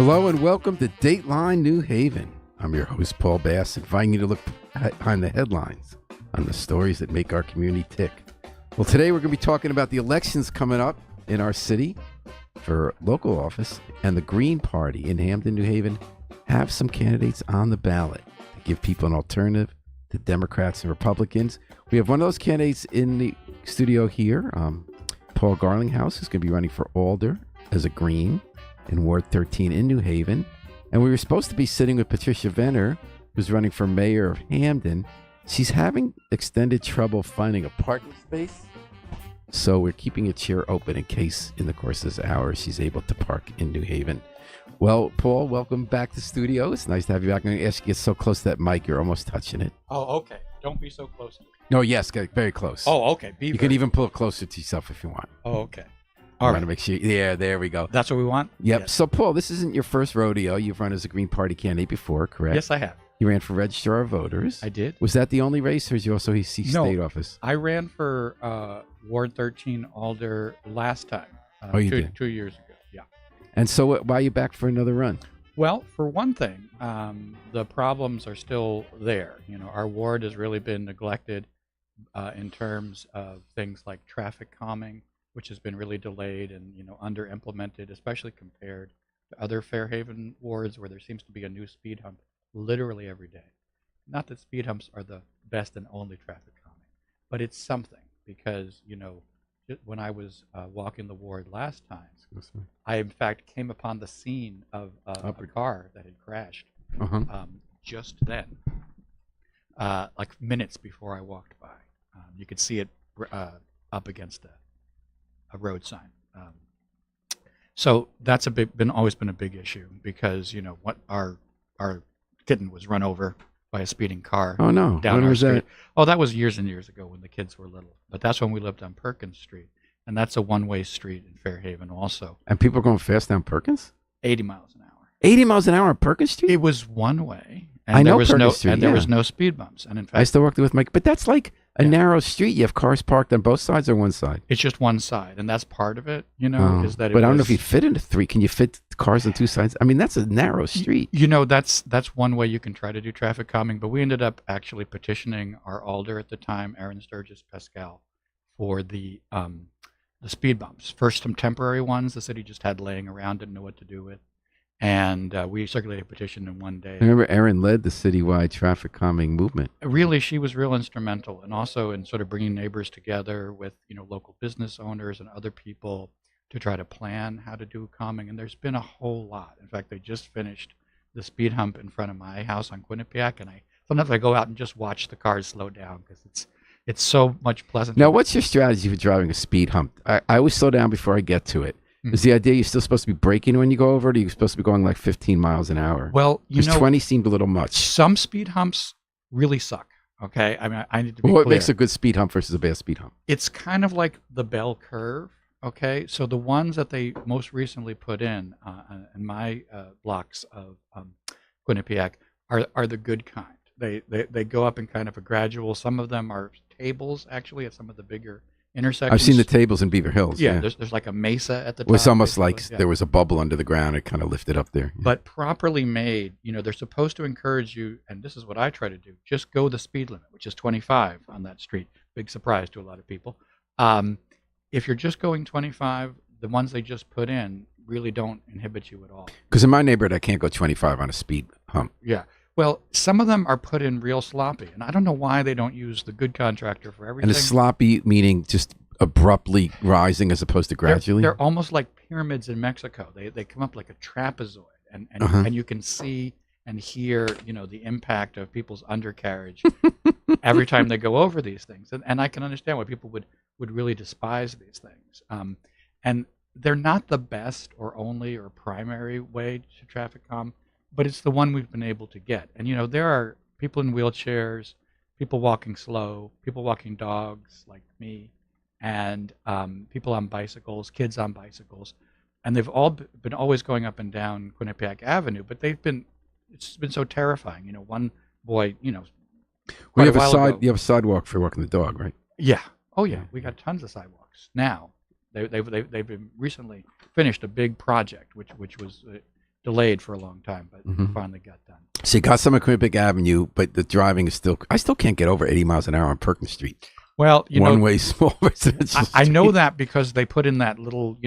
Hello and welcome to Dateline New Haven. I'm your host, Paul Bass, inviting you to look behind the headlines on the stories that make our community tick. Well, today we're going to be talking about the elections coming up in our city for local office, and the Green Party in Hamden, New Haven have some candidates on the ballot to give people an alternative to Democrats and Republicans. We have one of those candidates in the studio here, Paul Garlinghouse, who's going to be running for Alder as a Green in Ward 13 in New Haven. And we were supposed to be sitting with Patricia Vener, who's running for mayor of Hamden. She's having extended trouble finding a parking space, so we're keeping a chair open in case in the course of this hour she's able to park in New Haven. Well, Paul, welcome back to the studio. It's nice to have you back. I'm going to ask you to get so close to that mic, you're almost touching it. Oh, okay. Don't be so close to it. No, yes, get very close. Oh, okay. You can even pull it closer to yourself if you want. Oh, okay. I want to make sure. Yeah, there we go. That's what we want? Yep. Yes. So, Paul, this isn't your first rodeo. You've run as a Green Party candidate before, correct? Yes, I have. You ran for Registrar of Voters. I did. Was that the only race, or did you also see state office? I ran for Ward 13 Alder last time. You did? 2 years ago, yeah. And so why are you back for another run? Well, for one thing, the problems are still there. You know, our ward has really been neglected in terms of things like traffic calming, which has been really delayed and, under implemented, especially compared to other Fairhaven wards where there seems to be a new speed hump literally every day. Not that speed humps are the best and only traffic calming, but it's something because, when I was walking the ward last time, I in fact came upon the scene of a car that had crashed just then, like minutes before I walked by. You could see it up against a road sign. So that's always been a big issue because what our kitten was run over by a speeding car. Oh no! Down When our was street. that? Oh, that was years and years ago when the kids were little. But that's when we lived on Perkins Street, and that's a one-way street in Fairhaven also. And people are going fast down Perkins? 80 miles an hour. 80 miles an hour on Perkins Street? It was one way. And I know there was Perkins Street, there was no speed bumps. And in fact, I still worked with Mike, but that's like a narrow street. You have cars parked on both sides or one side? it's just one side, and that's part of it. Oh, Is that it but I don't know was- if you fit into three. Can you fit cars on two sides? I mean, that's a narrow street. That's one way you can try to do traffic calming. But we ended up actually petitioning our alder at the time, Aaron Sturgis Pascal, for the speed bumps. First, some temporary ones the city just had laying around, didn't know what to do with, and we circulated a petition in one day. I remember Erin led the citywide traffic calming movement. Really, she was real instrumental, and also in sort of bringing neighbors together with local business owners and other people to try to plan how to do calming. And there's been a whole lot. In fact, they just finished the speed hump in front of my house on Quinnipiac, and sometimes I go out and just watch the cars slow down because it's so much pleasant. Now, what's your strategy for driving a speed hump? I always slow down before I get to it. Is the idea you're still supposed to be braking when you go over it, or you're supposed to be going like 15 miles an hour? Well, 20 seemed a little much. some speed humps really suck. Okay, I mean, I need to be What clear. makes a good speed hump versus a bad speed hump? It's kind of like the bell curve. Okay, so the ones that they most recently put in my blocks of Quinnipiac are the good kind. They go up in kind of a gradual. Some of them are tables actually at some of the bigger intersections. I've seen the tables in Beaver Hills. Yeah, there's like a mesa at the top. It was almost like basically. Yeah. there was a bubble under the ground. It kind of lifted up there. But properly made, they're supposed to encourage you, and this is what I try to do, just go the speed limit, which is 25 on that street. Big surprise to a lot of people. If you're just going 25, the ones they just put in really don't inhibit you at all. Because in my neighborhood, I can't go 25 on a speed hump. Yeah. Well, some of them are put in real sloppy, and I don't know why they don't use the good contractor for everything. And a sloppy meaning just abruptly rising as opposed to gradually? They're almost like pyramids in Mexico. They come up like a trapezoid, and and you can see and hear the impact of people's undercarriage every time they go over these things. And I can understand why people would really despise these things. And they're not the best or only or primary way to traffic calm, but it's the one we've been able to get. And there are people in wheelchairs, people walking slow, people walking dogs like me, and people on bicycles, kids on bicycles, and they've all been always going up and down Quinnipiac Avenue. But it's been so terrifying. One boy, You have ago, a sidewalk for walking the dog, right? Yeah. Oh yeah, we got tons of sidewalks now. They've recently finished a big project, which was delayed for a long time, but Mhm. finally got done. So you got some on Quinnipiac Avenue, but the driving is still. I still can't get over 80 miles an hour on Perkins Street. Well, you know, One-way small residential I know street. that because they put in that little,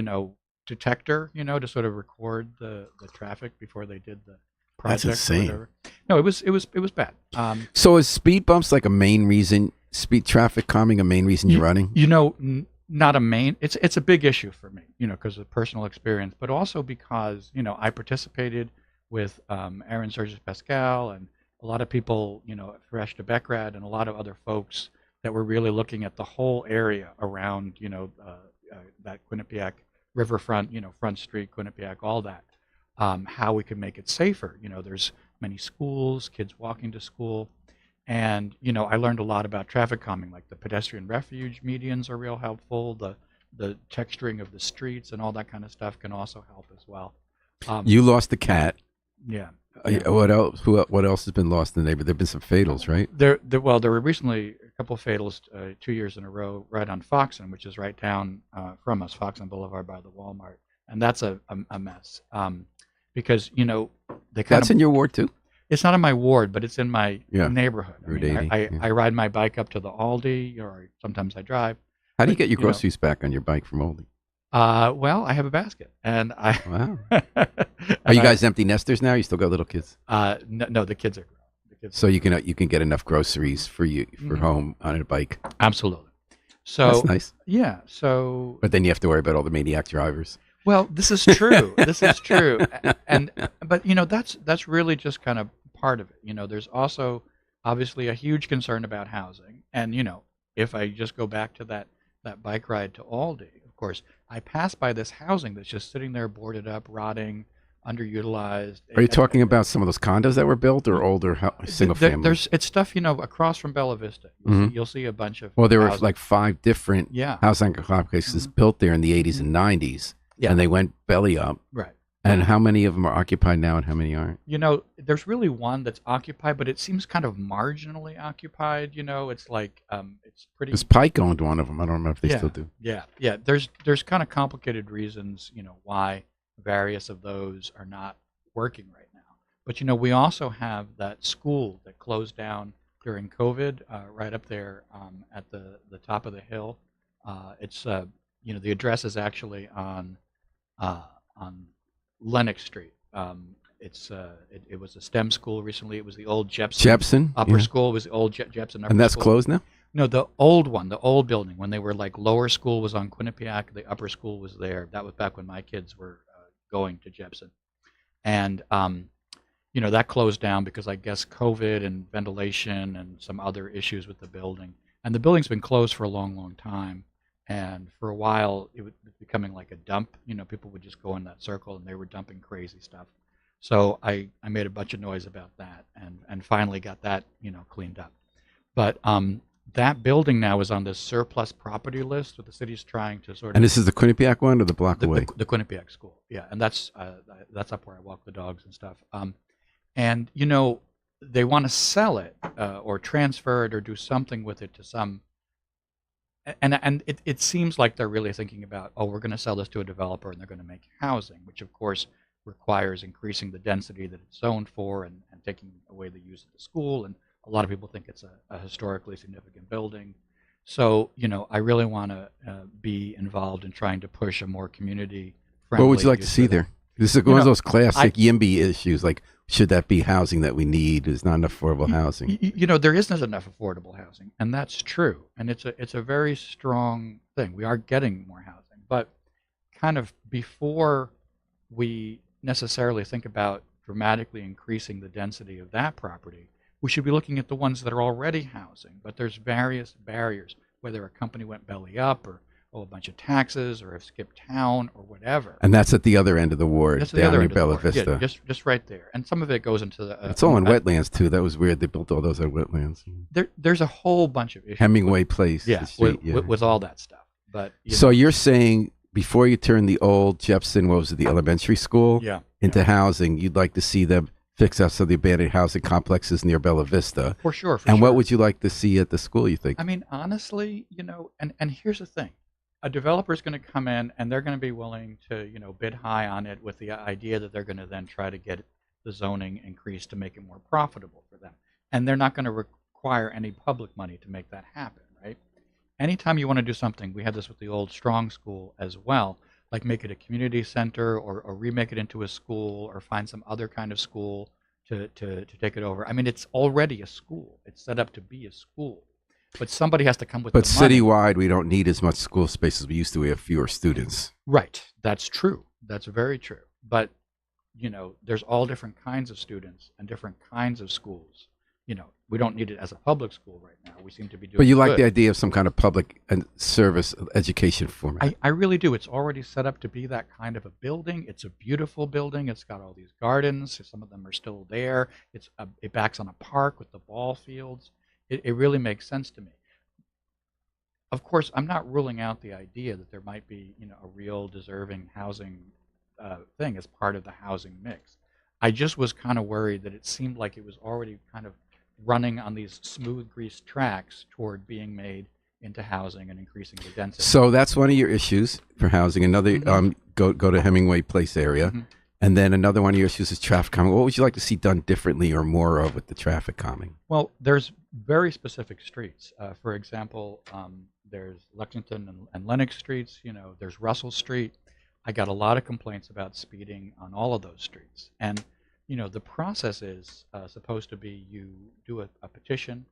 detector, to sort of record the traffic before they did the That's project or insane. whatever. No, it was bad. So is speed bumps like a main reason? Speed traffic calming a main reason you're running? Not a main. It's a big issue for me, because of personal experience, but also because I participated with Aaron Sergis Pascal and a lot of people, Fresh to Beckrad and a lot of other folks that were really looking at the whole area around, that Quinnipiac riverfront, Front Street, Quinnipiac, all that, how we could make it safer. There's many schools, kids walking to school. And, I learned a lot about traffic calming, like the pedestrian refuge medians are real helpful. The texturing of the streets and all that kind of stuff can also help as well. You lost the cat. Yeah. What else? What else has been lost in the neighborhood? There've been some fatals, right? There were recently a couple of fatals 2 years in a row right on Foxen, which is right down from us, Foxen Boulevard by the Walmart. And that's a mess because, they kind That's of. in your ward too. It's not in my ward, but it's in my Yeah. neighborhood. Route 80, yeah. I ride my bike up to the Aldi, or sometimes I drive. How do you But, get your groceries back on your bike from Oldie? Well, I have a basket, and I. Wow. and Are you guys empty nesters now? You still got little kids, No, the kids are grown. The kids so you can get enough groceries for you for Mhm. home on a bike. absolutely. So That's nice. yeah, so But then you have to worry about all the maniac drivers. well, this is true. This is true, but that's really just kind of part of it. There's also obviously a huge concern about housing, and if I just go back to that bike ride to Aldi, of course, I pass by this housing that's just sitting there boarded up, rotting, underutilized. Are you talking about some of those condos that were built or older single family? It's stuff across from Bella Vista. You'll see a bunch of Well, there were housing. like 5 different Yeah. housing complexes built there in the 80s and 90s, Yeah. and they went belly up. Right. And how many of them are occupied now, and how many aren't? There's really one that's occupied, but it seems kind of marginally occupied. It's like it's pretty. Because Pike owned one of them. I don't know if they still do. Yeah. There's kind of complicated reasons, why various of those are not working right now. But we also have that school that closed down during COVID, right up there at the top of the hill. It's the address is actually on Lenox Street. It was a STEM school recently. It was the old Jepson Upper Yeah. School. It was the old Jepson Upper And that's School. closed now? No, the old one, the old building, when they were like lower school was on Quinnipiac, the upper school was there. That was back when my kids were going to Jepson. And, that closed down because I guess COVID and ventilation and some other issues with the building. And the building's been closed for a long, long time. And for a while, it was becoming like a dump. People would just go in that circle and they were dumping crazy stuff. So I made a bunch of noise about that and finally got that, cleaned up. But that building now is on this surplus property list that the city's trying to sort of. And this is the Quinnipiac one or the block away? The Quinnipiac school, yeah, and that's up where I walk the dogs and stuff. And they want to sell it or transfer it or do something with it to some. And it seems like they're really thinking about, we're going to sell this to a developer and they're going to make housing, which of course requires increasing the density that it's zoned for and taking away the use of the school. And a lot of people think it's a historically significant building. So, I really want to be involved in trying to push a more community-friendly. What would you like to see there? This is one of those classic I- YIMBY issues, like, should that be housing that we need? There's not enough affordable housing. There isn't enough affordable housing, and that's true. And it's a very strong thing. We are getting more housing, but kind of before we necessarily think about dramatically increasing the density of that property, we should be looking at the ones that are already housing. But there's various barriers, whether a company went belly up or a bunch of taxes or have skipped town or whatever. And that's at the other end of the ward, That's the down other near end of the Bella ward. Vista. Yeah, just right there. And some of it goes into the. It's all in wetlands, too. That was weird. They built all those on wetlands. There's a whole bunch of issues. Hemingway Place. the Yeah, street, with all that stuff. But So you're saying before you turn the old Jepson, what was it, the elementary school, yeah, into housing, you'd like to see them fix up some of the abandoned housing complexes near Bella Vista. for sure. And what would you like to see at the school, you think? I mean, honestly, and here's the thing. A developer is going to come in and they're going to be willing to, bid high on it with the idea that they're going to then try to get the zoning increased to make it more profitable for them. And they're not going to require any public money to make that happen, right? Anytime you want to do something, we had this with the old Strong School as well, like make it a community center or remake it into a school or find some other kind of school to take it over. I mean, it's already a school. It's set up to be a school. But somebody has to come with But the money. citywide, we don't need as much school space as we used to. We have fewer students. Right. That's true. That's very true. But, there's all different kinds of students and different kinds of schools. We don't need it as a public school right now. We seem to be doing But you like good. the idea of some kind of public and service education format. I really do. It's already set up to be that kind of a building. It's a beautiful building. It's got all these gardens. Some of them are still there. It backs on a park with the ball fields. It really makes sense to me. Of course, I'm not ruling out the idea that there might be, a real deserving housing thing as part of the housing mix. I just was kind of worried that it seemed like it was already kind of running on these smooth greased tracks toward being made into housing and increasing the density. So that's one of your issues for housing. Another, go to Hemingway Place area. Mm-hmm. And then another one of your issues is traffic calming. What would you like to see done differently or more of with the traffic calming? Well, there's very specific streets. For example, there's Lexington and Lenox streets. There's Russell Street. I got a lot of complaints about speeding on all of those streets. And, the process is supposed to be you do a petition.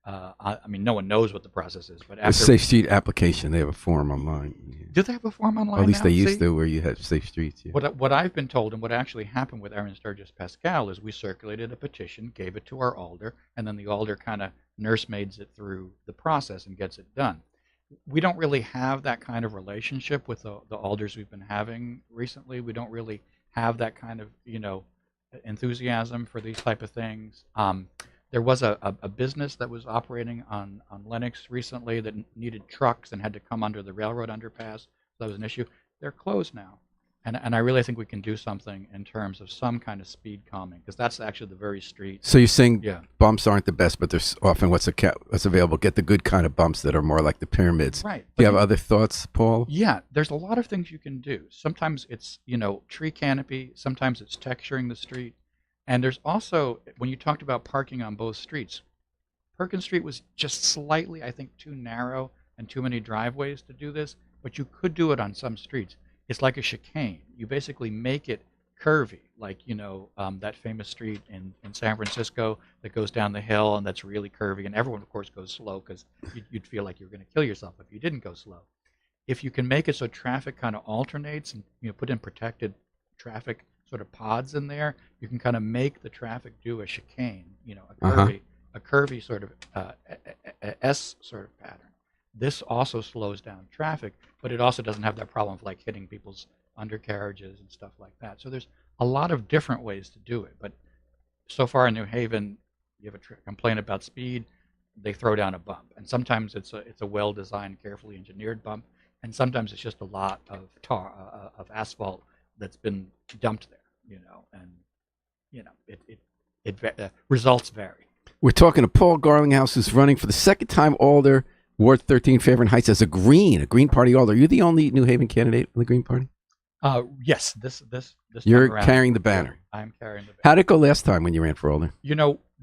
I mean, no one knows what the process is, but The after Safe Street application, they have a form online. do they have a form online? Or at least now? they used See? to, where you had safe streets. Yeah. What I've been told and what actually happened with Aaron Sturgis Pascal is we circulated a petition, gave it to our alder, and then the alder kind of nursemaids it through the process and gets it done. We don't really have that kind of relationship with the alders we've been having recently. We don't really have that kind of enthusiasm for these type of things. There was a business that was operating on Lenox recently that needed trucks and had to come under the railroad underpass. That was an issue. They're closed now. And I really think we can do something in terms of some kind of speed calming, because that's actually the very street. So you're saying Yeah. bumps aren't the best, but there's often what's available. Get the good kind of bumps that are more like the pyramids. Right. Do you have other thoughts, Paul? Yeah, there's a lot of things you can do. Sometimes it's, tree canopy. Sometimes it's texturing the street. And there's also, when you talked about parking on both streets, Perkins Street was just slightly, I think, too narrow and too many driveways to do this, but you could do it on some streets. It's like a chicane. You basically make it curvy, like, that famous street in San Francisco that goes down the hill and that's really curvy. And everyone, of course, goes slow because you'd feel like you're going to kill yourself if you didn't go slow. If you can make it so traffic kind of alternates and, put in protected traffic sort of pods in there, you can kind of make the traffic do a chicane, a curvy sort of S sort of pattern. This also slows down traffic, but it also doesn't have that problem of like hitting people's undercarriages and stuff like that. So there's a lot of different ways to do it. But so far in New Haven, you have a complaint about speed, they throw down a bump. And sometimes it's a well-designed, carefully engineered bump, and sometimes it's just a lot of of asphalt that's been dumped there, and results vary. We're talking to Paul Garlinghouse, who's running for the second time alder, Ward 13, Fairhaven Heights, as a Green Party alder. Are you the only New Haven candidate in the Green Party? Yes, this You're time around, carrying the banner. yeah, I'm carrying the banner. How'd it go last time when you ran for alder?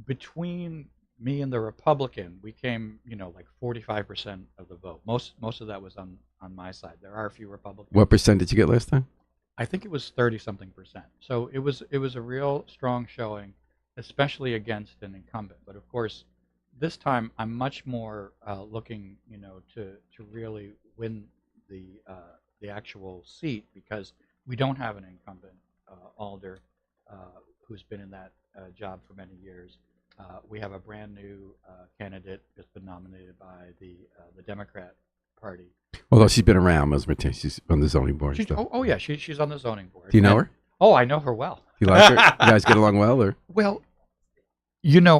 Between me and the Republican, we came, like 45% of the vote. Most of that was on my side. There are a few Republicans. What percent did you get last time? I think it was 30-something%. So it was a real strong showing, especially against an incumbent. But of course, this time I'm much more looking, to really win the actual seat, because we don't have an incumbent alder who's been in that job for many years. We have a brand new candidate that's been nominated by the Democrat Party. Although she's been around, Ms. Martinez. She's on the zoning board. Yeah, she's on the zoning board. Do you know her? Oh, I know her well. Do you like her? You guys get along well, or? Well,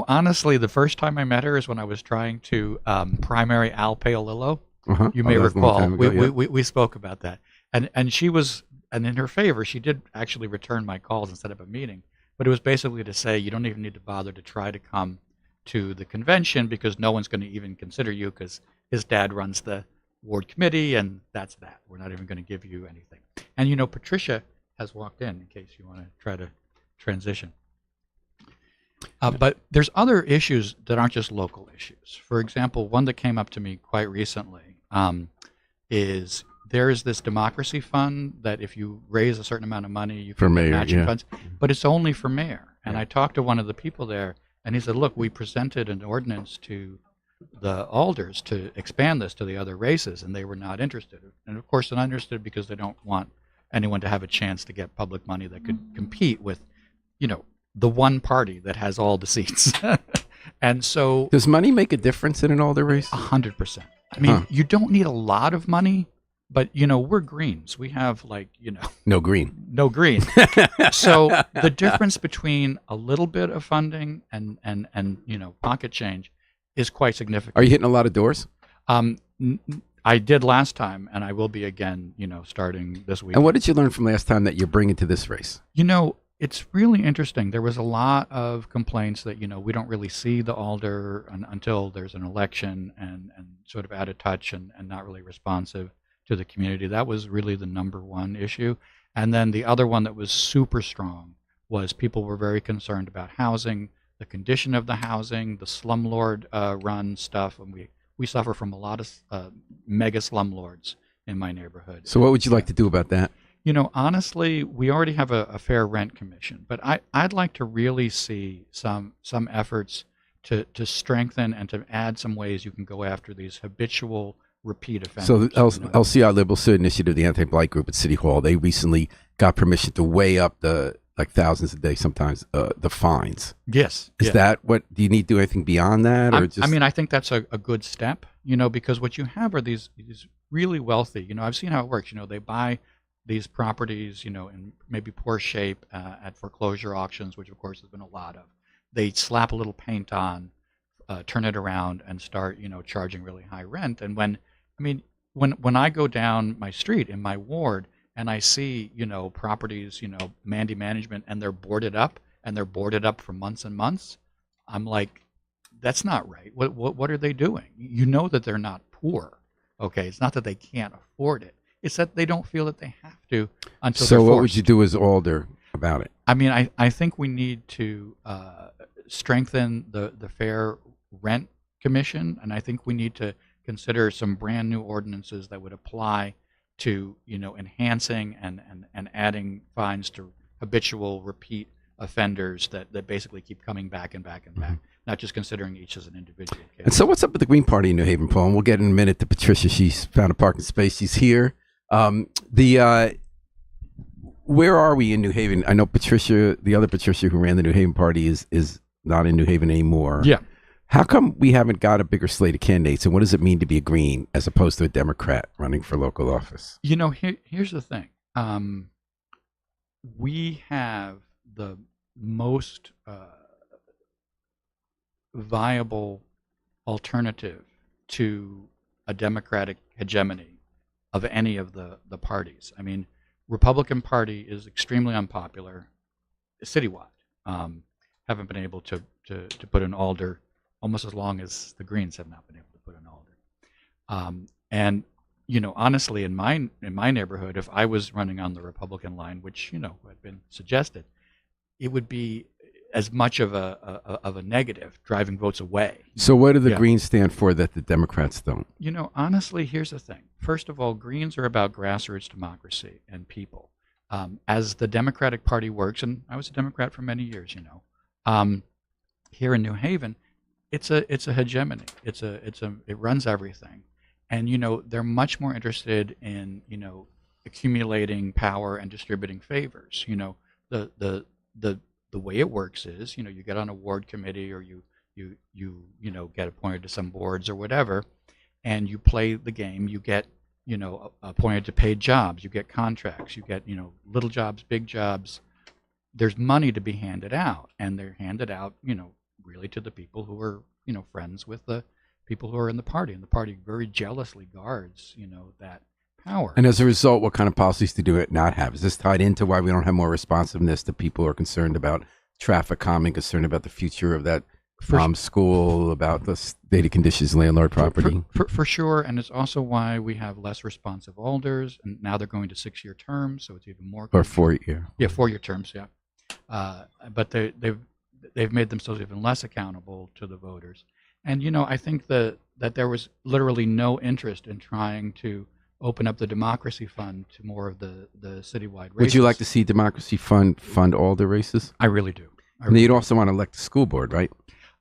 honestly, the first time I met her is when I was trying to primary Al Paolillo. Uh-huh. You may that was a long recall. time ago, We spoke about that. And she was, and in her favor, she did actually return my calls and set up a meeting. But it was basically to say, you don't even need to bother to try to come to the convention, because no one's going to even consider you, because his dad runs the ward committee, and that's that. We're not even going to give you anything. And Patricia has walked in case you want to try to transition. But there's other issues that aren't just local issues. For example, one that came up to me quite recently is there is this democracy fund that if you raise a certain amount of money, you can get matching funds, but it's only for mayor. And I talked to one of the people there, and he said, look, we presented an ordinance to the alders to expand this to the other races, and they were not interested. And of course, they're not interested because they don't want anyone to have a chance to get public money that could compete with, the one party that has all the seats. And so, does money make a difference in an alder race? 100%. I mean, you don't need a lot of money, but we're Greens. We have no green. No green. So the difference between a little bit of funding and pocket change is quite significant. Are you hitting a lot of doors? I did last time, and I will be again, starting this week. And what did you learn from last time that you're bringing to this race? It's really interesting. There was a lot of complaints that, we don't really see the alder until there's an election and sort of out of touch and not really responsive to the community. That was really the number one issue. And then the other one that was super strong was people were very concerned about housing, the condition of the housing, the slumlord run stuff. And we suffer from a lot of mega slumlords in my neighborhood. So what would you like to do about that? Honestly, we already have a fair rent commission, but I'd like to really see some efforts to strengthen and to add some ways you can go after these habitual repeat offenders. So the LCI Liberal Civic Initiative, the anti-blight group at City Hall, they recently got permission to weigh up the thousands a day sometimes the fines. Yes. Is that what? Do you need to do anything beyond that, or just? I mean, I think that's a good step. Because what you have are these really wealthy. I've seen how it works. They buy these properties, in maybe poor shape at foreclosure auctions, which of course has been a lot of. They slap a little paint on, turn it around, and start, charging really high rent. And when I go down my street in my ward and I see, properties, Mandy Management, and they're boarded up for months and months, I'm like, that's not right. What are they doing? That they're not poor. Okay, it's not that they can't afford it. It's that they don't feel that they have to until they're forced. So what would you do as alder about it? I think we need to strengthen the fair rent commission, and I think we need to consider some brand new ordinances that would apply to enhancing and adding fines to habitual repeat offenders that basically keep coming back and back and back, not just considering each as an individual case. And so what's up with the Green Party in New Haven, Paul? And we'll get in a minute to Patricia. She's found a parking space. She's here. Where are we in New Haven? I know Patricia, the other Patricia who ran the New Haven Party, is not in New Haven anymore. Yeah. How come we haven't got a bigger slate of candidates, and what does it mean to be a Green as opposed to a Democrat running for local office? Here's the thing. We have the most viable alternative to a Democratic hegemony of any of the parties. Republican Party is extremely unpopular citywide. Haven't been able to put an alder almost as long as the Greens have not been able to put an alder. And honestly, in my neighborhood, if I was running on the Republican line, which had been suggested, it would be as much of a negative, driving votes away. So what do the Greens stand for that the Democrats don't? Honestly, here's the thing. First of all, Greens are about grassroots democracy and people. As the Democratic Party works, and I was a Democrat for many years, here in New Haven, it's a hegemony. It runs everything, and they're much more interested in accumulating power and distributing favors. The way it works is, you get on a ward committee, or you get appointed to some boards or whatever, and you play the game. You get appointed to paid jobs. You get contracts. You get little jobs, big jobs. There's money to be handed out, and they're handed out really to the people who are friends with the people who are in the party, and the party very jealously guards that power. And as a result, what kind of policies do it not have? Is this tied into why we don't have more responsiveness to people who are concerned about traffic calming, concerned about the future of that school, about the state of conditions, landlord property. For sure, and it's also why we have less responsive alders, and now they're going to 6-year terms, so it's even more. Or 4-year. Yeah, 4-year terms. Yeah, but they've made themselves even less accountable to the voters. And I think that there was literally no interest in trying to open up the Democracy Fund to more of the citywide races. Would you like to see Democracy fund all the races? I really do. And you'd also want to elect the school board, right?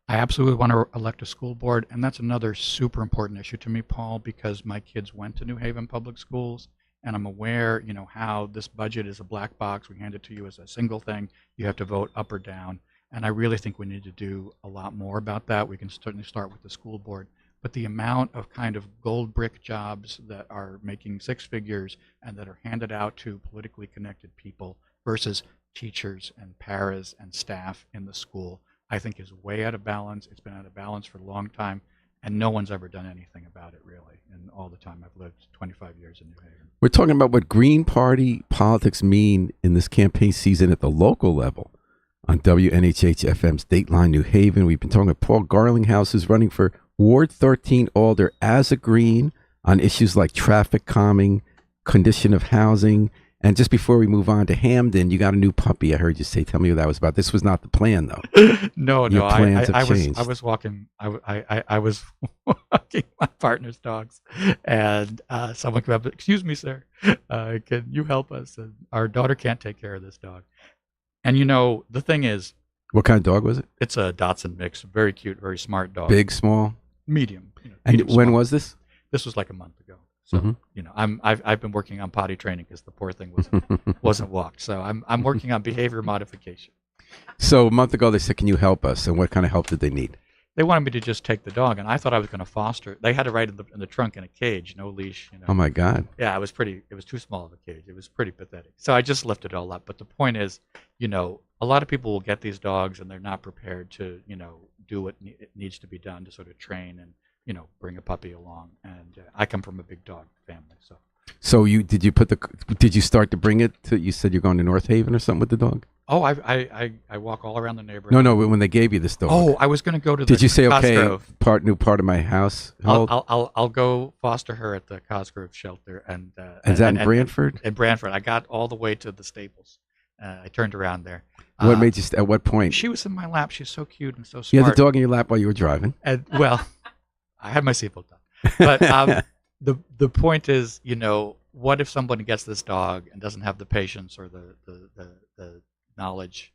I absolutely want to elect a school board, and that's another super important issue to me, Paul, because my kids went to New Haven Public Schools, and I'm aware, how this budget is a black box. We hand it to you as a single thing. You have to vote up or down, and I really think we need to do a lot more about that. We can certainly start with the school board, but the amount of kind of gold brick jobs that are making 6 figures and that are handed out to politically connected people versus teachers and paras and staff in the school, I think is way out of balance. It's been out of balance for a long time, and no one's ever done anything about it, really, in all the time I've lived, 25 years in New Haven. We're talking about what Green Party politics mean in this campaign season at the local level on WNHH-FM's Dateline New Haven. We've been talking with Paul Garlinghouse, who's running for Ward 13 Alder as a Green on issues like traffic calming, condition of housing. And just before we move on to Hamden, you got a new puppy. I heard you say. Tell me what that was about. This was not the plan, though. No. Changed. I was walking. I was walking my partner's dogs, and someone came up. Excuse me, sir. Can you help us? And our daughter can't take care of this dog. And the thing is, what kind of dog was it? It's a Dachshund mix. Very cute, very smart dog. Big, small, medium. And medium, when small. was this? This was like a month ago. So I've been working on potty training because the poor thing wasn't walked. So I'm working on behavior modification. So a month ago they said, "Can you help us?" And what kind of help did they need? They wanted me to just take the dog, and I thought I was going to foster. They had it right in the trunk in a cage, no leash. Oh my God! Yeah, it was too small of a cage. It was pretty pathetic. So I just lifted it all up. But the point is, a lot of people will get these dogs and they're not prepared to, do what needs to be done to sort of train and, bring a puppy along. And I come from a big dog family, so. So did you start to bring it to? You said you're going to North Haven or something with the dog? Oh, I walk all around the neighborhood. No, when they gave you this dog. Oh, I was going to go to. Did you say Cosgrove. Okay? New part of my house. I'll go foster her at the Cosgrove shelter, and is that in Brantford? In Brantford, I got all the way to the Staples. I turned around there. What made you? At what point? She was in my lap. She's so cute and so smart. You had the dog in your lap while you were driving. And I had my seatbelt on. But the point is, what if somebody gets this dog and doesn't have the patience or the knowledge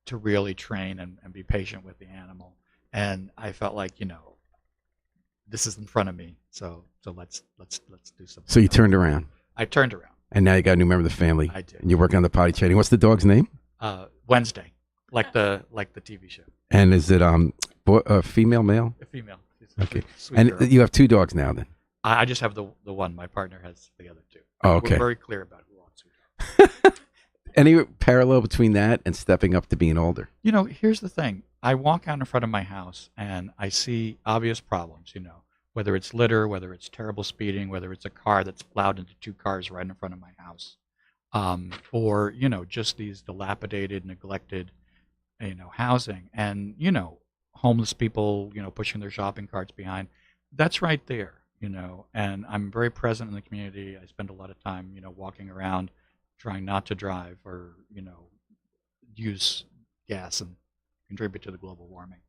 to really train and be patient with the animal? And I felt like, this is in front of me, so let's do something. So you turned around. I turned around. And now you got a new member of the family. I did. And you're working on the potty training. What's the dog's name? Wednesday, like the TV show. And is it female, male? A female. Okay. Sweet And girl. you have 2 dogs now then? I just have the one. My partner has the other 2. Oh, okay. We're very clear about who wants who. Any parallel between that and stepping up to being older? Here's the thing. I walk out in front of my house and I see obvious problems, whether it's litter, whether it's terrible speeding, whether it's a car that's plowed into 2 cars right in front of my house, or, just these dilapidated, neglected, housing and, homeless people, pushing their shopping carts behind. That's right there, and I'm very present in the community. I spend a lot of time, walking around, trying not to drive or, use gas and contribute to the global warming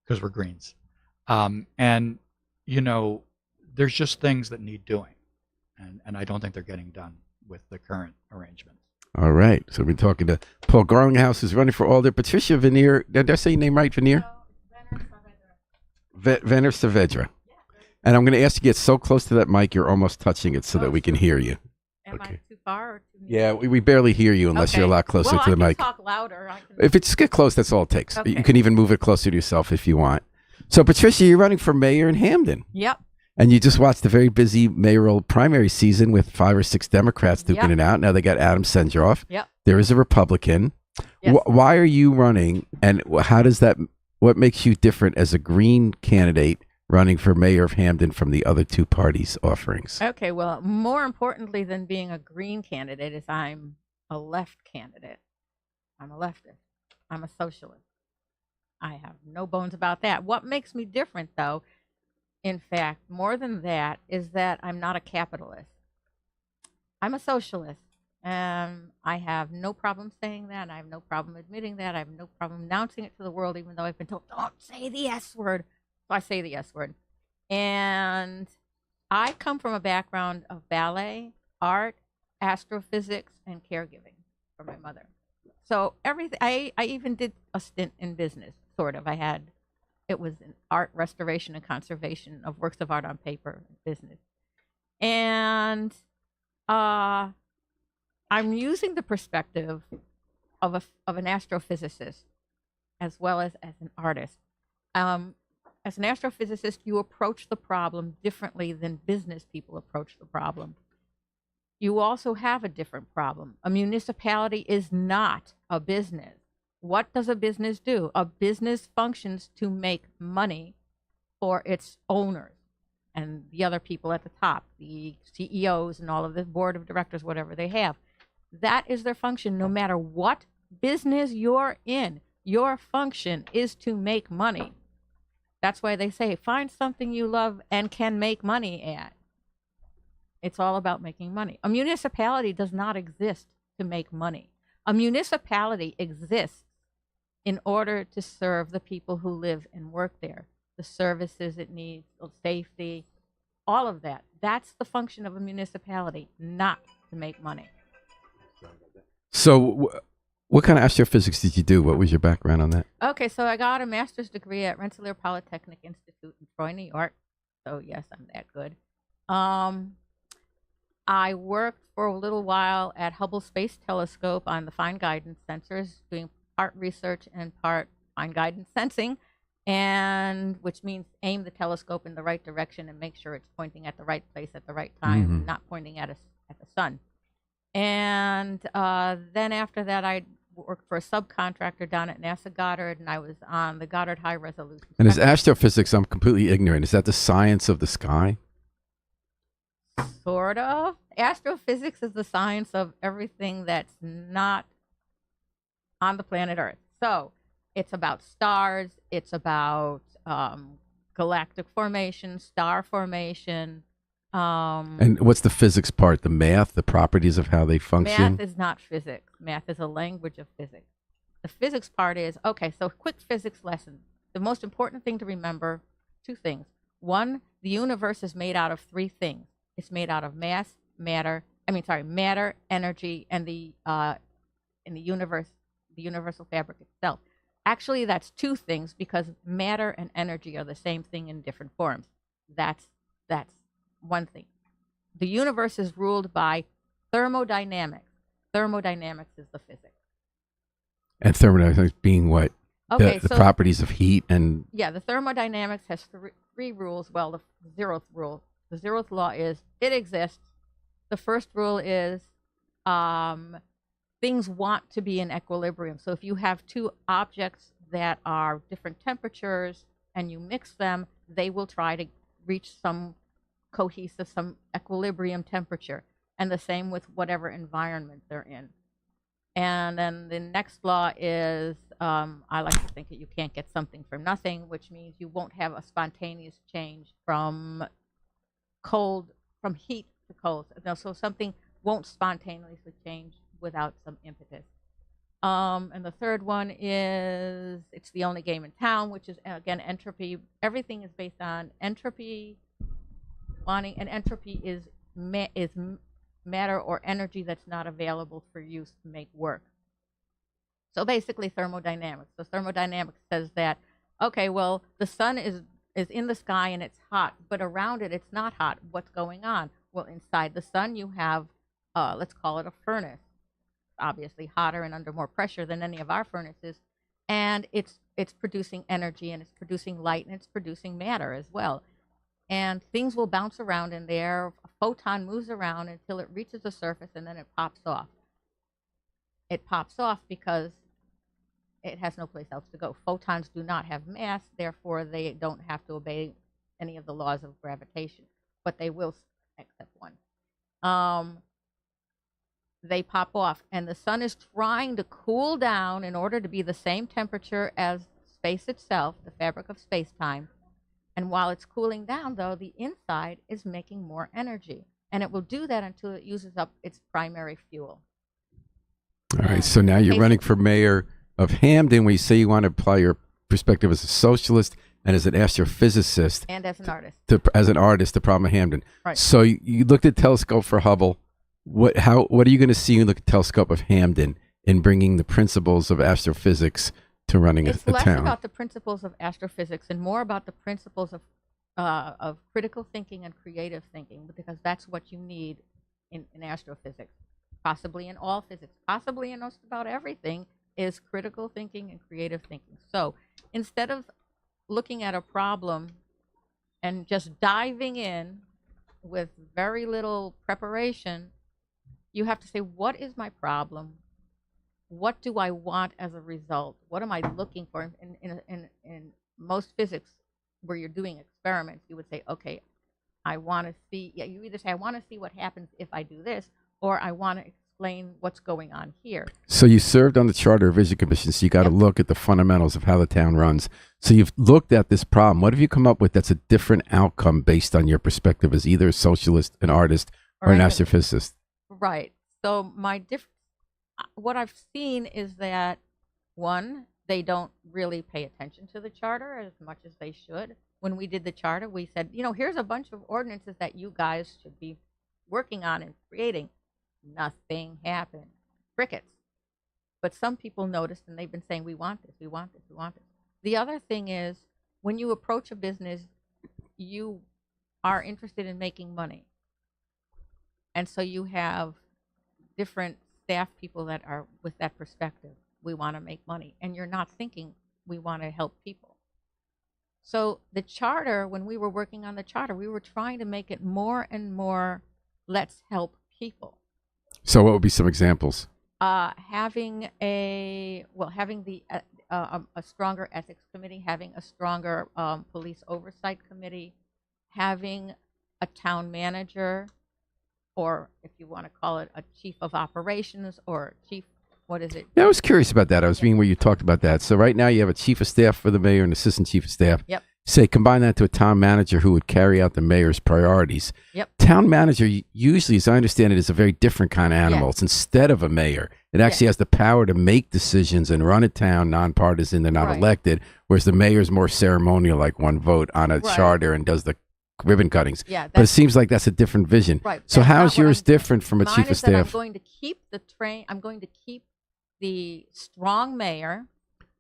because we're greens. And, there's just things that need doing. And I don't think they're getting done with the current arrangements. All right. So we're talking to Paul Garlinghouse, who's running for Alder. Patricia Vener. Did I say your name right, Vener? Vener Saavedra. And I'm going to ask you to get so close to that mic you're almost touching it so that we can hear you. Am I too far or too near? Yeah, we barely hear you unless you're a lot closer to the mic. I can talk louder. If it's get close, that's all it takes. Okay. You can even move it closer to yourself if you want. So, Patricia, you're running for mayor in Hamden. Yep. And you just watched the very busy mayoral primary season with 5 or 6 Democrats duking it out. Now they got Adam Sendroff. Yep. There is a Republican. Yes. Why are you running? And what makes you different as a Green candidate running for mayor of Hamden from the other 2 parties' offerings? Okay, well, more importantly than being a Green candidate is I'm a left candidate. I'm a leftist. I'm a socialist. I have no bones about that. What makes me different, though, in fact, more than that, is that I'm not a capitalist. I'm a socialist. I have no problem saying that. I have no problem admitting that. I have no problem announcing it to the world, even though I've been told, don't say the S word. So I say the S word. And I come from a background of ballet, art, astrophysics, and caregiving for my mother. So everything, I even did a stint in business, sort of. It was an art restoration and conservation of works of art on paper business. And I'm using the perspective of an astrophysicist as well as an artist. As an astrophysicist, you approach the problem differently than business people approach the problem. You also have a different problem. A municipality is not a business. What does a business do? A business functions to make money for its owners and the other people at the top, the CEOs and all of the board of directors, whatever they have. That is their function. No matter what business you're in, your function is to make money. That's why they say, find something you love and can make money at. It's all about making money. A municipality does not exist to make money. A municipality exists in order to serve the people who live and work there, the services it needs, the safety, all of that. That's the function of a municipality, not to make money. So, what kind of astrophysics did you do? What was your background on that? Okay, so I got a master's degree at Rensselaer Polytechnic Institute in Troy, New York. So yes, I'm that good. I worked for a little while at Hubble Space Telescope on the fine guidance sensors, doing part research and part fine guidance sensing, and which means aim the telescope in the right direction and make sure it's pointing at the right place at the right time, Mhm. not pointing at the sun. And then after that, I worked for a subcontractor down at NASA Goddard, and I was on the Goddard High Resolution. And is astrophysics, I'm completely ignorant, is that the science of the sky? Sort of. Astrophysics is the science of everything that's not on the planet Earth. So it's about stars, it's about galactic formation, star formation. And what's the physics part? The math, the properties of how they function? Math is not physics. Math is a language of physics. The physics part is, okay, so quick physics lesson. The most important thing to remember, two things. One, the universe is made out of three things. It's made out of matter, energy, and the universal fabric itself. Actually, that's two things because matter and energy are the same thing in different forms. That's one thing. The universe is ruled by thermodynamics. Thermodynamics is the physics. And thermodynamics being what? Okay, the so properties of heat and... yeah, the thermodynamics has three rules. Well, the zeroth rule, the zeroth law is it exists. The first rule is things want to be in equilibrium. So if you have two objects that are different temperatures and you mix them, they will try to reach some cohesive, some equilibrium temperature. And the same with whatever environment they're in. And then the next law is, I like to think that you can't get something from nothing, which means you won't have a spontaneous change from heat to cold. So something won't spontaneously change without some impetus. And the third one is, it's the only game in town, which is, again, entropy. Everything is based on entropy, and entropy is matter or energy that's not available for use to make work. So basically thermodynamics. So thermodynamics says that, okay, well, the sun is in the sky and it's hot, but around it it's not hot. What's going on? Well, inside the sun you have, let's call it a furnace. Obviously hotter and under more pressure than any of our furnaces. And it's producing energy and it's producing light and it's producing matter as well. And things will bounce around in there. A photon moves around until it reaches the surface and then it pops off. It pops off because it has no place else to go. Photons do not have mass, therefore they don't have to obey any of the laws of gravitation, but they will, except one. They pop off, and the sun is trying to cool down in order to be the same temperature as space itself, the fabric of space-time. And while it's cooling down, though, the inside is making more energy. And it will do that until it uses up its primary fuel. All right. So now you're running basically- for mayor of Hamden, where you say you want to apply your perspective as a socialist and as an astrophysicist, And as an artist. as an artist, the problem of Hamden. Right. So you looked at telescope for Hubble. What are you going to see when you look at telescope of Hamden in bringing the principles of astrophysics to running It's a less town? about the principles of astrophysics and more about the principles of critical thinking and creative thinking, because that's what you need in astrophysics, possibly in all physics, possibly in just about everything, is critical thinking and creative thinking. So instead of looking at a problem and just diving in with very little preparation, you have to say, what is my problem? What do I want as a result? What am I looking for? In most physics, where you're doing experiments, you would say, okay, I want to see, you either say, I want to see what happens if I do this, or I want to explain what's going on here. So you served on the Charter Revision Commission, so you got to look at the fundamentals of how the town runs. So you've looked at this problem. What have you come up with that's a different outcome based on your perspective as either a socialist, an artist, or an Right. astrophysicist? Right. So what I've seen is that, one, they don't really pay attention to the charter as much as they should. When we did the charter, we said, here's a bunch of ordinances that you guys should be working on and creating. Nothing happened. Crickets. But some people noticed, and they've been saying, we want this, we want this, we want this. The other thing is, when you approach a business, you are interested in making money. And so you have different staff people that are with that perspective. We want to make money. And you're not thinking, we want to help people. So the charter, when we were working on the charter, we were trying to make it more and more, let's help people. So what would be some examples? Having a stronger ethics committee, having a stronger police oversight committee, having a town manager, or if you want to call it a chief of operations or chief, what is it? Yeah, I was curious about that. I was reading where you talked about that. So right now you have a chief of staff for the mayor and assistant chief of staff. Yep. Say combine that to a town manager who would carry out the mayor's priorities. Yep. Town manager usually, as I understand it, is a very different kind of animal. Yes. It's instead of a mayor. It actually has the power to make decisions and run a town nonpartisan. They're not Right. elected, whereas the mayor's more ceremonial, like one vote on a Right. charter and does the ribbon cuttings. Yeah, But it seems like that's a different vision. right. So That's how not is what yours I'm saying. different from a Mine chief of is that I'm staff? going to keep I'm going to keep the strong mayor,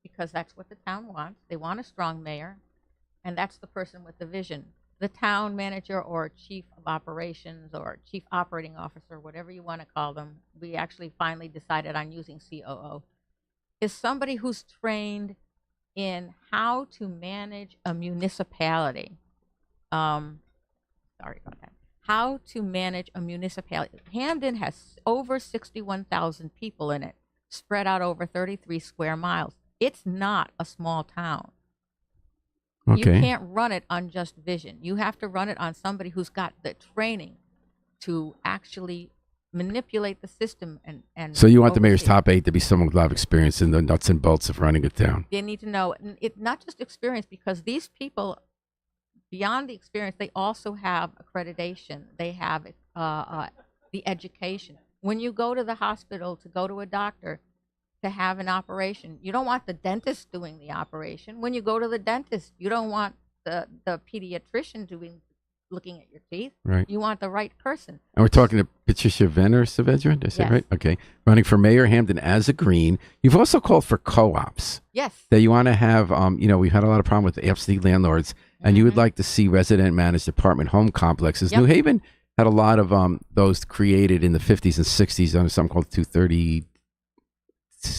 because that's what the town wants. They want a strong mayor, and that's the person with the vision. The town manager or chief of operations or chief operating officer, whatever you want to call them, we actually finally decided on using COO, is somebody who's trained in how to manage a municipality. Sorry about that. How to manage a municipality. Hamden has over 61,000 people in it, spread out over 33 square miles. It's not a small town. You Okay. can't run it on just vision. You have to run it on somebody who's got the training to actually manipulate the system and So you want the mayor's oversee. top 8 to be someone with a lot of experience in the nuts and bolts of running a town. They need to know it, not just experience, because these people, beyond the experience, they also have accreditation. They have the education. When you go to the hospital to go to a doctor to have an operation, you don't want the dentist doing the operation. When you go to the dentist, you don't want the pediatrician looking at your teeth. Right. You want the right person. And we're talking to Patricia Vener, Saavedra, did I say Yes. right? Okay. Running for mayor Hamden as a green. You've also called for co-ops Yes. that you want to have, we've had a lot of problem with absentee landlords, and you would Mhm. like to see resident managed apartment home complexes. Yep. New Haven had a lot of those created in the 50s and 60s under something called 230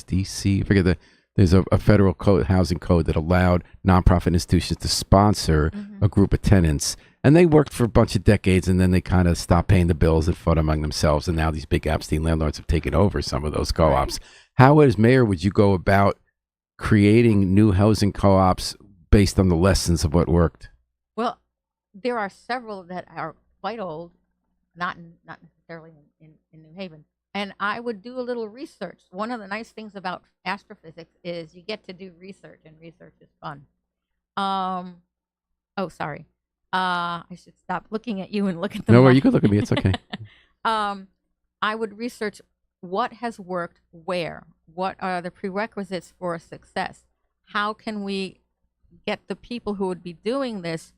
DC. I forget there's a federal code, housing code that allowed nonprofit institutions to sponsor a group of tenants. And they worked for a bunch of decades, and then they kind of stopped paying the bills and fought among themselves. And now these big absentee landlords have taken over some of those co-ops. How, as mayor, would you go about creating new housing co-ops based on the lessons of what worked? Well, there are several that are quite old, not necessarily in New Haven, and I would do a little research. One of the nice things about astrophysics is you get to do research, and research is fun. Um, oh, sorry. I should stop looking at you and look at the. No, you could look at me. It's okay. I would research what has worked where. What are the prerequisites for success? How can we get the people who would be doing this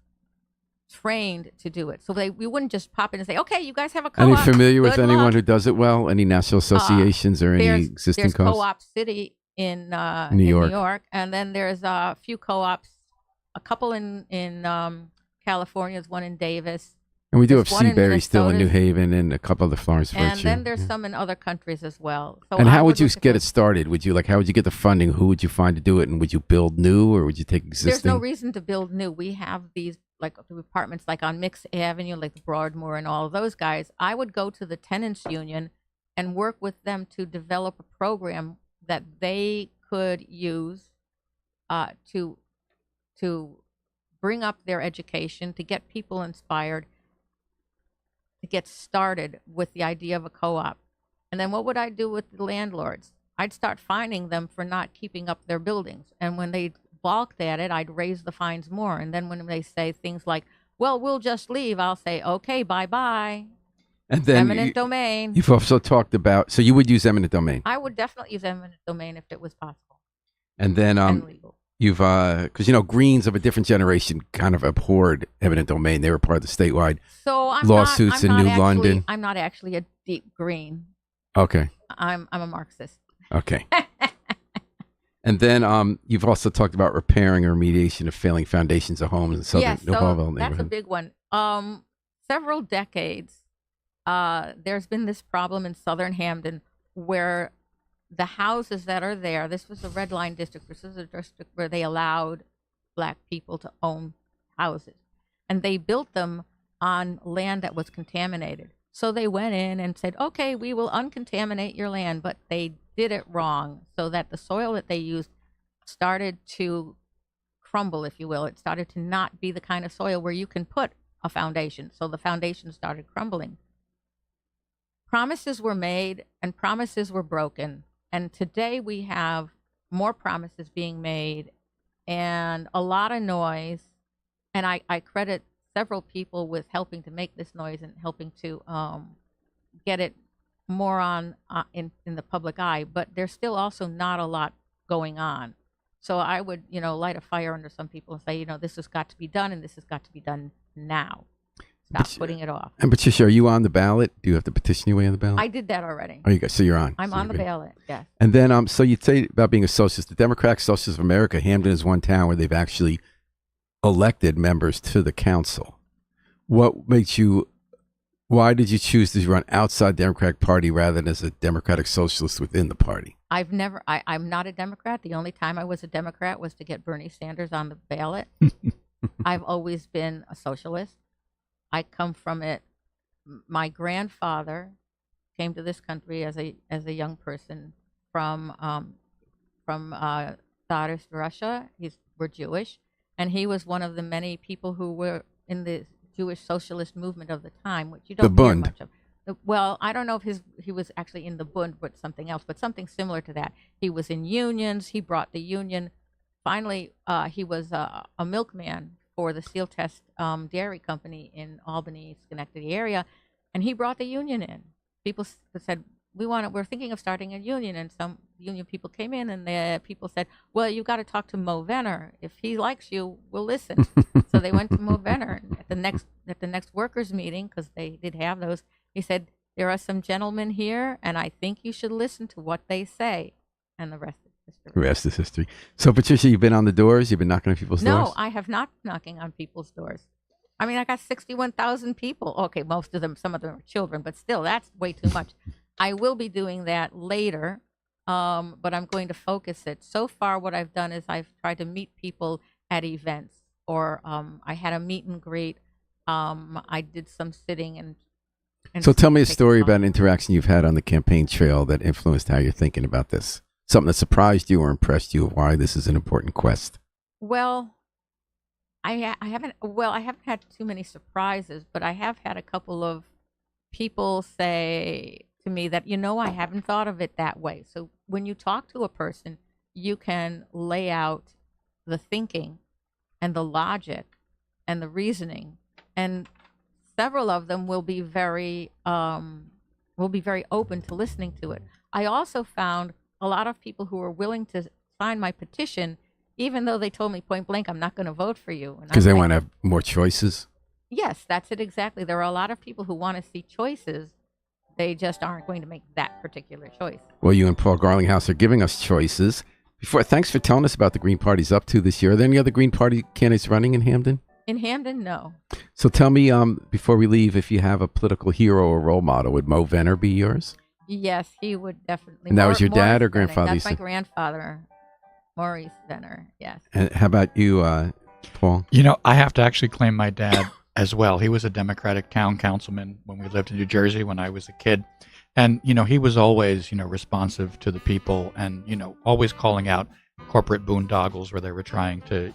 trained to do it? So we wouldn't just pop in and say, okay, you guys have a co-op. Are you familiar with Good anyone luck. who does it well? Any national associations or any existing There's co-ops? Co-op City in New York. New York, and then there's a few co-ops, a couple in California, there's one in Davis. And we do have There's one in Seabury still in New Minnesota. Haven and a couple of the Florence, And Virginia. then there's Yeah. some in other countries as well. So And I how would you look at get those. it started? Would you how would you get the funding? Who would you find to do it? And would you build new or would you take existing? There's no reason to build new. We have these like the apartments like on Mix Avenue, like the Broadmoor and all of those guys. I would go to the tenants union and work with them to develop a program that they could use to bring up their education, to get people inspired, to get started with the idea of a co-op. And then what would I do with the landlords? I'd start fining them for not keeping up their buildings. And when they balked at it, I'd raise the fines more. And then when they say things like, well, we'll just leave, I'll say, okay, bye-bye. And then Eminent domain. you've also talked about, so you would use eminent domain. I would definitely use eminent domain if it was possible And then and legal. you've, because, Greens of a different generation kind of abhorred eminent domain. They were part of the statewide So lawsuits in New London. I'm not actually a deep green. Okay. I'm a Marxist. Okay. And then you've also talked about repairing or remediation of failing foundations of homes in southern Yes, New so Harville that's a neighborhood. big one. Several decades, there's been this problem in southern Hamden where the houses that are there, this was a red line district, this is a district where they allowed black people to own houses. And they built them on land that was contaminated. So they went in and said, okay, we will uncontaminate your land, but they did it wrong so that the soil that they used started to crumble, if you will. It started to not be the kind of soil where you can put a foundation. So the foundation started crumbling. Promises were made and promises were broken. And today we have more promises being made and a lot of noise. And I credit several people with helping to make this noise and helping to get it more on in the public eye. But there's still also not a lot going on. So I would, light a fire under some people and say, this has got to be done and this has got to be done now. Stop putting it off. And Patricia, are you on the ballot? Do you have to petition your way on the ballot? I did that already. Oh, you guys, so you're on. I'm So on the you're good. ballot, yes. And then, so you say about being a socialist, the Democratic Socialists of America, Hamden is one town where they've actually elected members to the council. What makes you, why did you choose to run outside the Democratic Party rather than as a Democratic Socialist within the party? I'm not a Democrat. The only time I was a Democrat was to get Bernie Sanders on the ballot. I've always been a socialist. I come from it. My grandfather came to this country as a young person from Tsarist Russia. We're Jewish, and he was one of the many people who were in the Jewish socialist movement of the time, which you don't The hear Bund. much of. Well, I don't know if he was actually in the Bund, but something else, but something similar to that. He was in unions. He brought the union. Finally, he was a milkman for the Seal Test Dairy Company in Albany, Schenectady area, and he brought the union in. People said, we're thinking of starting a union, and some union people came in, and the people said, well, you got to talk to Mo Vener. If he likes you, we'll listen. So they went to Mo Vener, and at the next workers meeting, because they did have those, he said, there are some gentlemen here, and I think you should listen to what they say, and the rest is history. The rest is history. So, Patricia, you've been on the doors? You've been knocking on people's doors? No, I have not been knocking on people's doors. I mean, I got 61,000 people. Okay, most of them, some of them are children, but still, that's way too much. I will be doing that later, but I'm going to focus it. So far, what I've done is I've tried to meet people at events, or I had a meet and greet. I did some sitting and So tell me a taking story photos. about an interaction you've had on the campaign trail that influenced how you're thinking about this. Something that surprised you or impressed you of why this is an important quest. Well, I haven't had too many surprises, but I have had a couple of people say to me that, I haven't thought of it that way. So when you talk to a person, you can lay out the thinking and the logic and the reasoning, and several of them will be very open to listening to it. I also found a lot of people who were willing to sign my petition, even though they told me point blank, I'm not going to vote for you. Because they want to have more choices? Yes, that's it exactly. There are a lot of people who want to see choices. They just aren't going to make that particular choice. Well, you and Paul Garlinghouse are giving us choices. Thanks for telling us about the Green Party's up to this year. Are there any other Green Party candidates running in Hampden? In Hampden, no. So tell me, before we leave, if you have a political hero or role model, would Mo Vener be yours? Yes, he would definitely. And that was your dad or Vener. grandfather? That's my grandfather, Maurice Vener, yes. And how about you, Paul? I have to actually claim my dad as well. He was a Democratic town councilman when we lived in New Jersey when I was a kid. And, he was always, responsive to the people and, always calling out corporate boondoggles where they were trying to,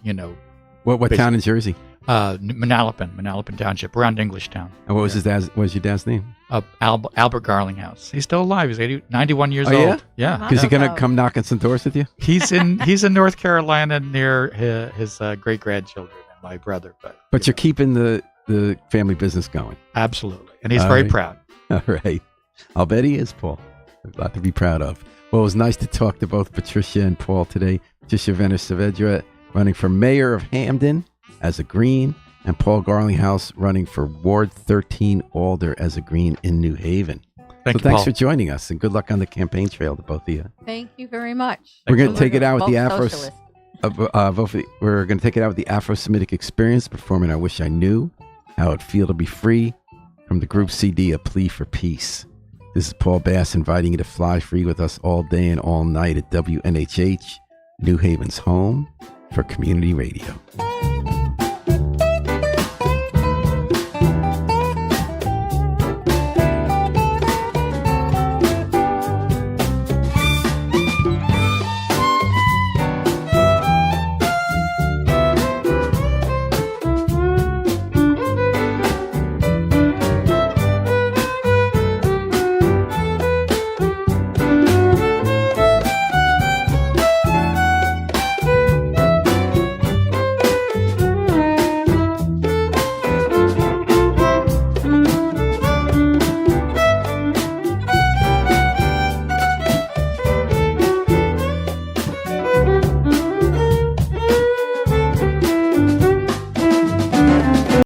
What town in Jersey? Manalapan Township, around Englishtown. And what was your dad's name? Albert Garlinghouse. He's still alive. He's 91 years Oh, yeah? old. Yeah. Wow. Is he going to come knock on some doors with you? He's in North Carolina near his great grandchildren and my brother. But you're keeping the family business going. Absolutely. And he's very proud. All right. I'll bet he is, Paul. A lot to be proud of. Well, it was nice to talk to both Patricia and Paul today. Patricia Vener Saavedra running for mayor of Hampden as a Green, and Paul Garlinghouse running for Ward 13 Alder as a Green in New Haven. Thanks Paul. for joining us, and good luck on the campaign trail to both of you. Thank you very much. We're going to take it out with the Socialist. We're going to take it out with the Afro-Semitic Experience performing I Wish I Knew, How It Feel to Be Free, from the group CD A Plea for Peace. This is Paul Bass inviting you to fly free with us all day and all night at WNHH, New Haven's home for community radio.